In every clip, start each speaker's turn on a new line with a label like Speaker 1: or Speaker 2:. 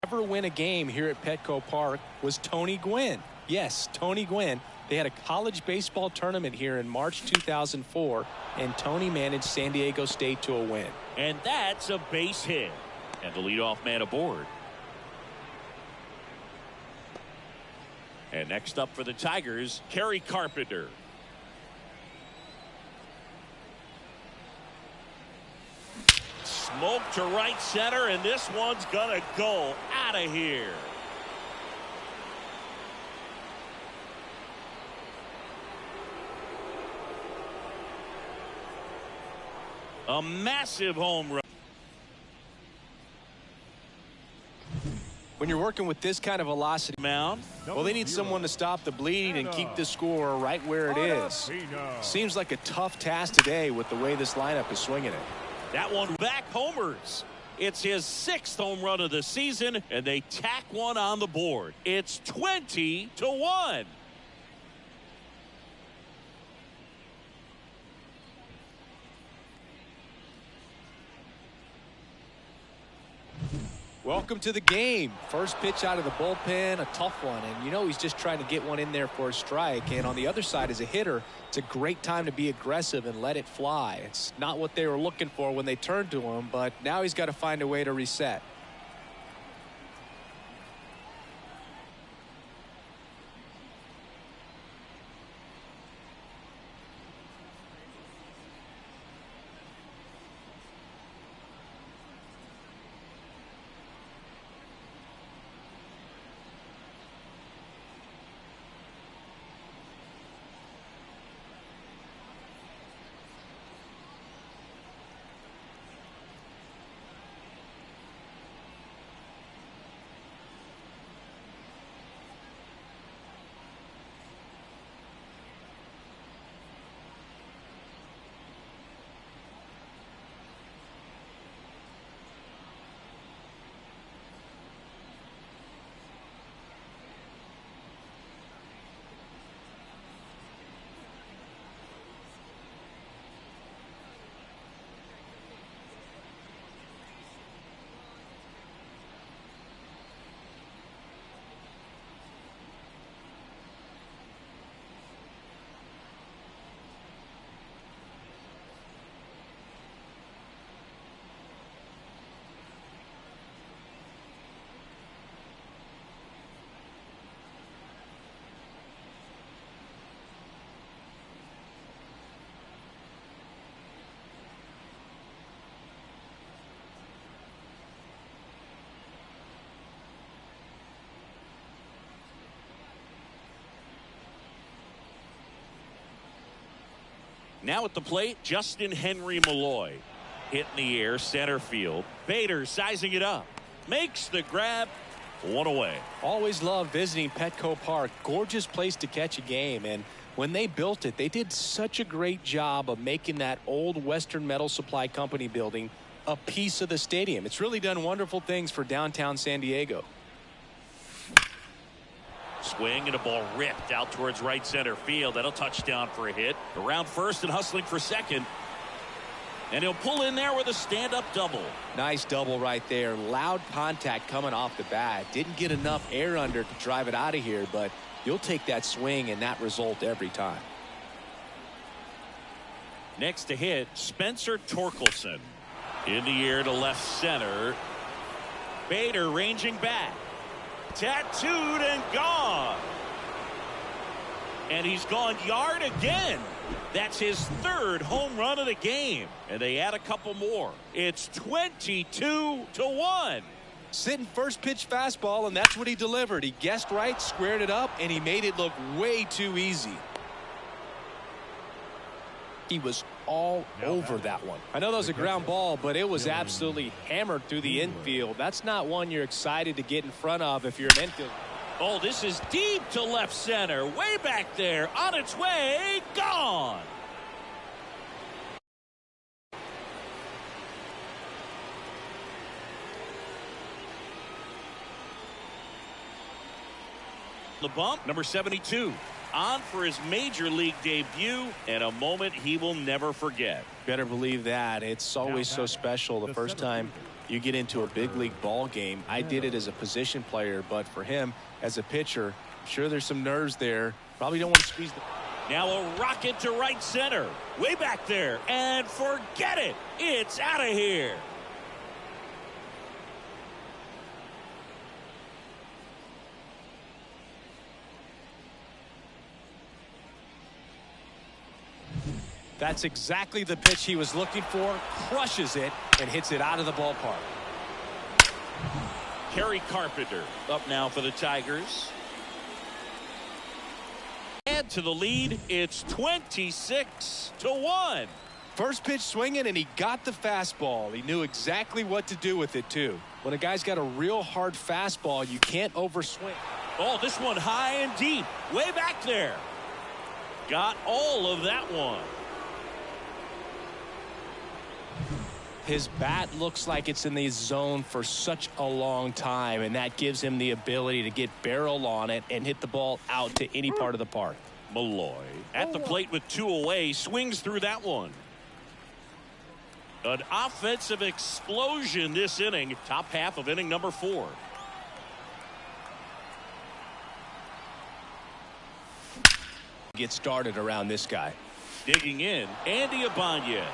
Speaker 1: ever win a game here at Petco Park was Tony Gwynn. Yes, Tony Gwynn. They had a college baseball tournament here in March 2004, and Tony managed San Diego State to a win.
Speaker 2: And that's a base hit. And the leadoff man aboard. And next up for the Tigers, Kerry Carpenter. Smoke to right center, and this one's gonna go out of here. A massive home run.
Speaker 1: When you're working with this kind of velocity
Speaker 2: Mound.
Speaker 1: well, they need someone to stop the bleed and keep the score right where it is. Seems like a tough task today with the way this lineup is swinging it.
Speaker 2: That one back homers. It's his 6th home run of the season, and they tack one on the board. It's 20-1.
Speaker 1: Welcome to the game. First pitch out of the bullpen, a tough one, and you know he's just trying to get one in there for a strike. And on the other side, as a hitter, it's a great time to be aggressive and let it fly. It's not what they were looking for when they turned to him, but now he's got to find a way to reset.
Speaker 2: Now at the plate, Justin Henry Malloy. Hit in the air, center field. Bader sizing it up. Makes the grab. One away.
Speaker 1: Always love visiting Petco Park. Gorgeous place to catch a game. And when they built it, they did such a great job of making that old Western Metal Supply Company building a piece of the stadium. It's really done wonderful things for downtown San Diego.
Speaker 2: Swing and a ball ripped out towards right center field. That'll touchdown for a hit. Around first and hustling for second. And he'll pull in there with a stand-up double.
Speaker 1: Nice double right there. Loud contact coming off the bat. Didn't get enough air under to drive it out of here, but you'll take that swing and that result every time.
Speaker 2: Next to hit, Spencer Torkelson. In the air to left center. Bader ranging back. Tattooed and gone. And he's gone yard again. That's his 3rd home run of the game. And they add a couple more. It's 22-1.
Speaker 1: Sitting first pitch fastball, and that's what he delivered. He guessed right, squared it up, and he made it look way too easy. He was all over that one. I know that was a ground ball, but it was absolutely hammered through the infield. That's not one you're excited to get in front of if you're an infielder.
Speaker 2: Oh, this is deep to left center. Way back there. On its way. Gone. The bump, number 72. On for his major league debut, and a moment he will never forget.
Speaker 1: Better believe that. It's always so special the first time You get into a big league ball game. I did it as a position player, but for him as a pitcher, I'm sure there's some nerves there. Probably don't want to squeeze the...
Speaker 2: Now a rocket to right center. Way back there. And forget it. It's out of here.
Speaker 1: That's exactly the pitch he was looking for. Crushes it and hits it out of the ballpark.
Speaker 2: Kerry Carpenter up now for the Tigers. Add to the lead. It's 26-1.
Speaker 1: First pitch swinging, and he got the fastball. He knew exactly what to do with it, too. When a guy's got a real hard fastball, you can't overswing.
Speaker 2: Oh, this one high and deep. Way back there. Got all of that one.
Speaker 1: His bat looks like it's in the zone for such a long time, and that gives him the ability to get barrel on it and hit the ball out to any part of the park.
Speaker 2: Malloy at the plate with 2 away, swings through that one. An offensive explosion this inning, top half of inning number 4.
Speaker 1: Get started around this guy.
Speaker 2: Digging in, Andy Ibanez.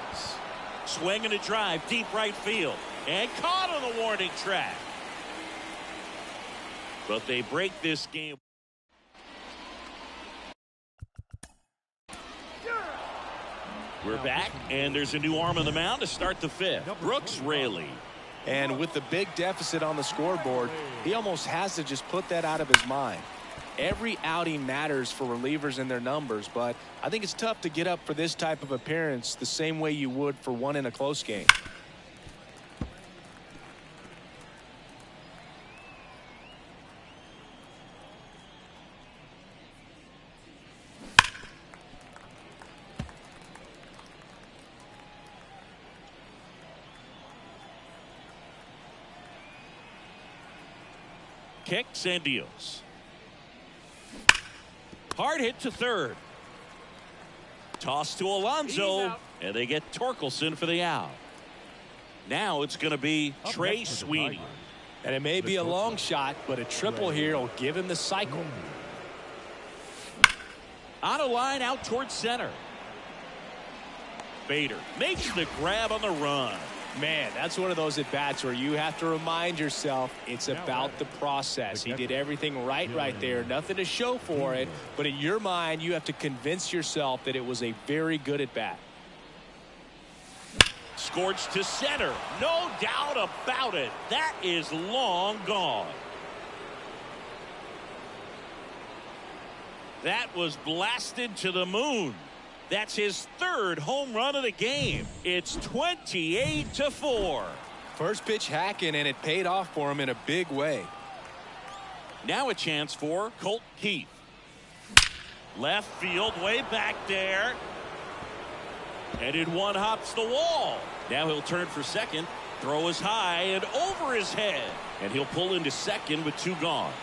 Speaker 2: Swinging a drive, deep right field, and caught on the warning track. But they break this game. We're back, and there's a new arm on the mound to start the 5th. Brooks Raley.
Speaker 1: And with the big deficit on the scoreboard, he almost has to just put that out of his mind. Every outing matters for relievers and their numbers, but I think it's tough to get up for this type of appearance the same way you would for one in a close game.
Speaker 2: Kicks and deals. Hard hit to third. Toss to Alonso, and they get Torkelson for the out. Now it's going to be Trey Sweeney.
Speaker 1: And it may be a long shot, but a triple here will give him the cycle.
Speaker 2: On a line out towards center. Bader makes the grab on the run.
Speaker 1: Man, that's one of those at-bats where you have to remind yourself it's about the process. He did everything right there. Nothing to show for it. But in your mind, you have to convince yourself that it was a very good at-bat.
Speaker 2: Scorched to center. No doubt about it. That is long gone. That was blasted to the moon. That's his 3rd home run of the game. It's 28-4.
Speaker 1: First pitch hacking, and it paid off for him in a big way.
Speaker 2: Now a chance for Colt Keith. Left field, way back there. Headed one, hops the wall. Now he'll turn for second. Throw is high and over his head. And he'll pull into second with 2 gone.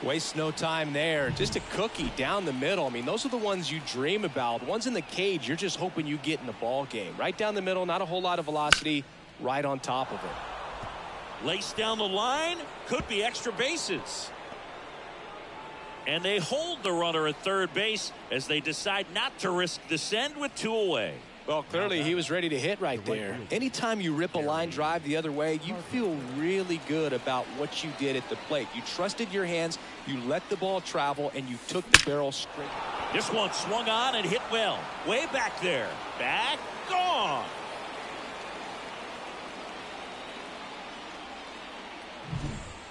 Speaker 1: Waste no time there. Just a cookie down the middle. I mean, those are the ones you dream about. The ones in the cage, you're just hoping you get in the ball game. Right down the middle, not a whole lot of velocity, right on top of it.
Speaker 2: Lace down the line, could be extra bases. And they hold the runner at third base as they decide not to risk the send with 2 away.
Speaker 1: Well, clearly he was ready to hit right there. Anytime you rip a line drive the other way, you feel really good about what you did at the plate. You trusted your hands, you let the ball travel, and you took the barrel straight.
Speaker 2: This one swung on and hit well. Way back there. Back, gone.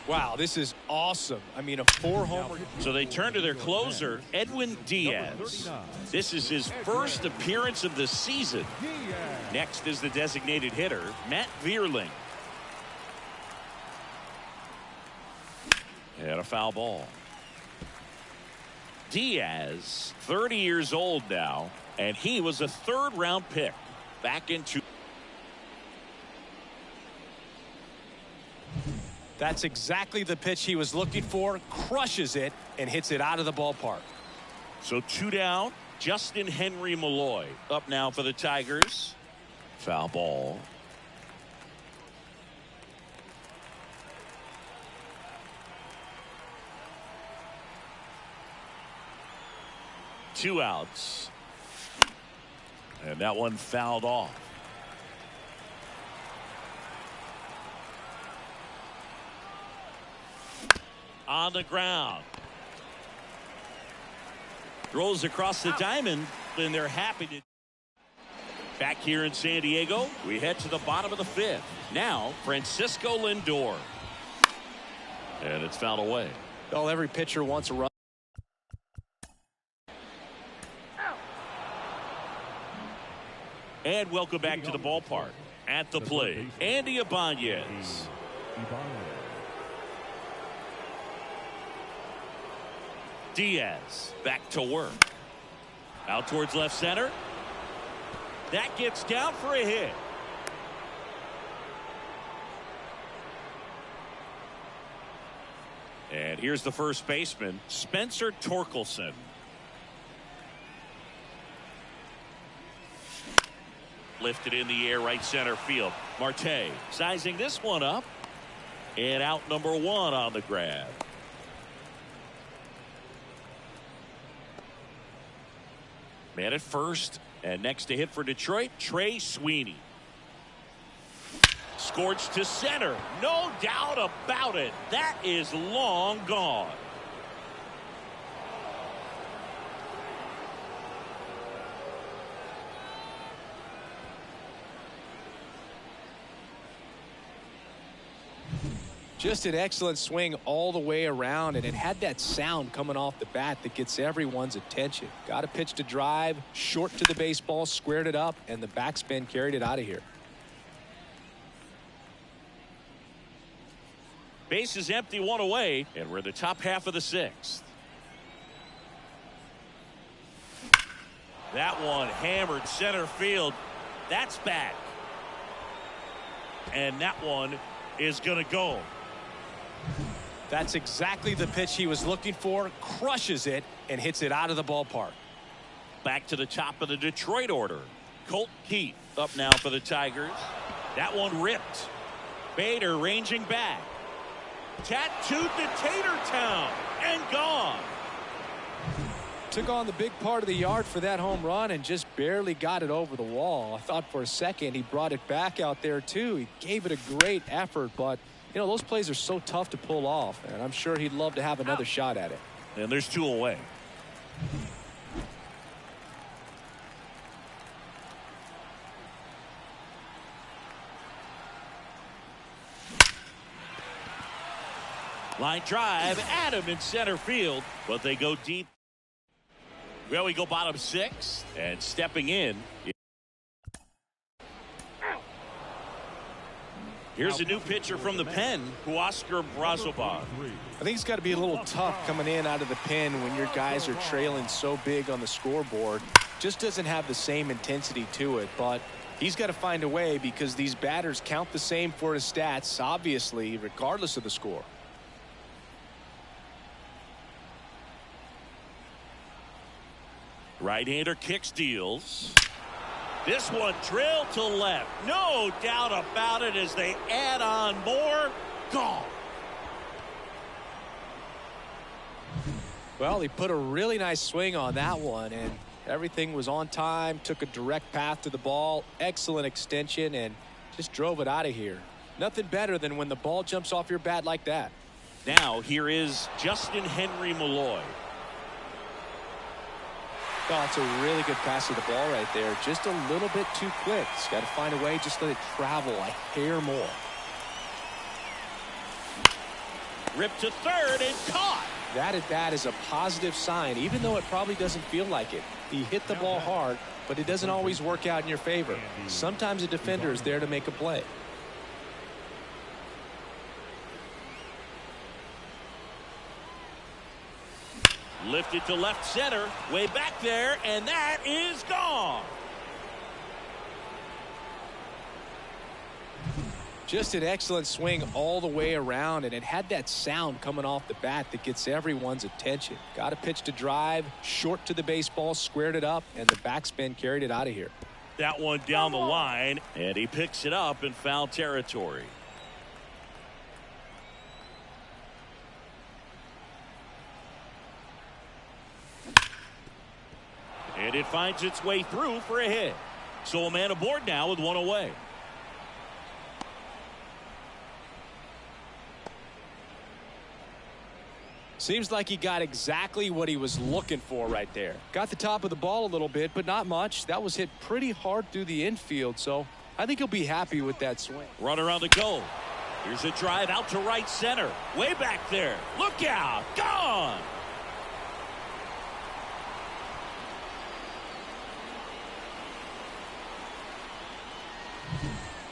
Speaker 1: Wow, this is awesome. I mean, a 4-homer.
Speaker 2: So they turn to their closer, Edwin Diaz. This is his first appearance of the season. Next is the designated hitter, Matt Vierling. And a foul ball. Diaz, 30 years old now, and he was a 3rd-round pick back into.
Speaker 1: That's exactly the pitch he was looking for. Crushes it and hits it out of the ballpark.
Speaker 2: So 2 down. Justin Henry Malloy up now for the Tigers. Foul ball. 2 outs. And that one fouled off. On the ground. Throws across the diamond, and they're happy to. Back here in San Diego, we head to the bottom of the 5th. Now, Francisco Lindor. And it's fouled away.
Speaker 1: Well, every pitcher wants a run.
Speaker 2: And welcome back to the ballpark. At the plate, Andy Ibanez. Diaz back to work. Out towards left center. That gets down for a hit. And here's the first baseman, Spencer Torkelson. Lifted in the air, right center field. Marte sizing this one up. And out number 1 on the grab. Man at first, and next to hit for Detroit, Trey Sweeney. Scorched to center. No doubt about it. That is long gone.
Speaker 1: Just an excellent swing all the way around, and it had that sound coming off the bat that gets everyone's attention. Got a pitch to drive, short to the baseball, squared it up, and the backspin carried it out of here.
Speaker 2: Base is empty, 1 away, and we're in the top half of the 6th. That one hammered center field. That's back. And that one is going to go.
Speaker 1: That's exactly the pitch he was looking for. Crushes it and hits it out of the ballpark.
Speaker 2: Back to the top of the Detroit order. Colt Keith up now for the Tigers. That one ripped. Bader ranging back. Tattooed to Tatertown and gone.
Speaker 1: Took on the big part of the yard for that home run and just barely got it over the wall. I thought for a second he brought it back out there too. He gave it a great effort, but you know, those plays are so tough to pull off, and I'm sure he'd love to have another shot at it.
Speaker 2: And there's 2 away. Line drive, Adam in center field, but they go deep. Well, we go bottom 6, and stepping in. Here's a new pitcher from the pen, Huascar Brazoban.
Speaker 1: I think it's got to be a little tough coming in out of the pen when your guys are trailing so big on the scoreboard. Just doesn't have the same intensity to it, but he's got to find a way because these batters count the same for his stats, obviously, regardless of the score.
Speaker 2: Right-hander kick steals. This one drilled to left. No doubt about it as they add on more. Gone.
Speaker 1: Well, he put a really nice swing on that one, and everything was on time. Took a direct path to the ball. Excellent extension, and just drove it out of here. Nothing better than when the ball jumps off your bat like that.
Speaker 2: Now here is Justin Henry Malloy.
Speaker 1: Oh, it's a really good pass of the ball right there. Just a little bit too quick. He's got to find a way, just let it travel a hair more.
Speaker 2: Ripped to third and caught.
Speaker 1: That at bat is a positive sign, even though it probably doesn't feel like it. He hit the ball hard, but it doesn't always work out in your favor. Sometimes a defender is there to make a play.
Speaker 2: Lifted to left center, way back there, and that is gone.
Speaker 1: Just an excellent swing all the way around, and it had that sound coming off the bat that gets everyone's attention. Got a pitch to drive, short to the baseball, squared it up, and the backspin carried it out of here.
Speaker 2: That one down the line, and he picks it up in foul territory. And it finds its way through for a hit. So a man aboard now with one away.
Speaker 1: Seems like he got exactly what he was looking for right there. Got the top of the ball a little bit, but not much. That was hit pretty hard through the infield, so I think he'll be happy with that swing.
Speaker 2: Runner on the go. Here's a drive out to right center. Way back there. Look out. Gone.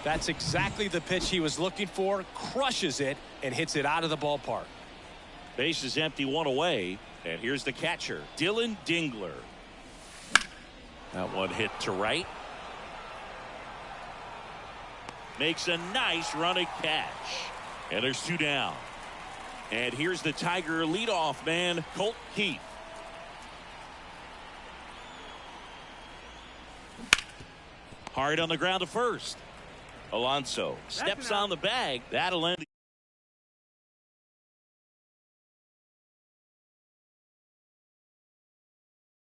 Speaker 1: That's exactly the pitch he was looking for. Crushes it and hits it out of the ballpark.
Speaker 2: Base is empty, one away. And here's the catcher, Dylan Dingler. That one hit to right. Makes a nice running catch. And there's two down. And here's the Tiger leadoff man, Colt Keith. Hard on the ground to first. Alonso steps on the bag. That'll end.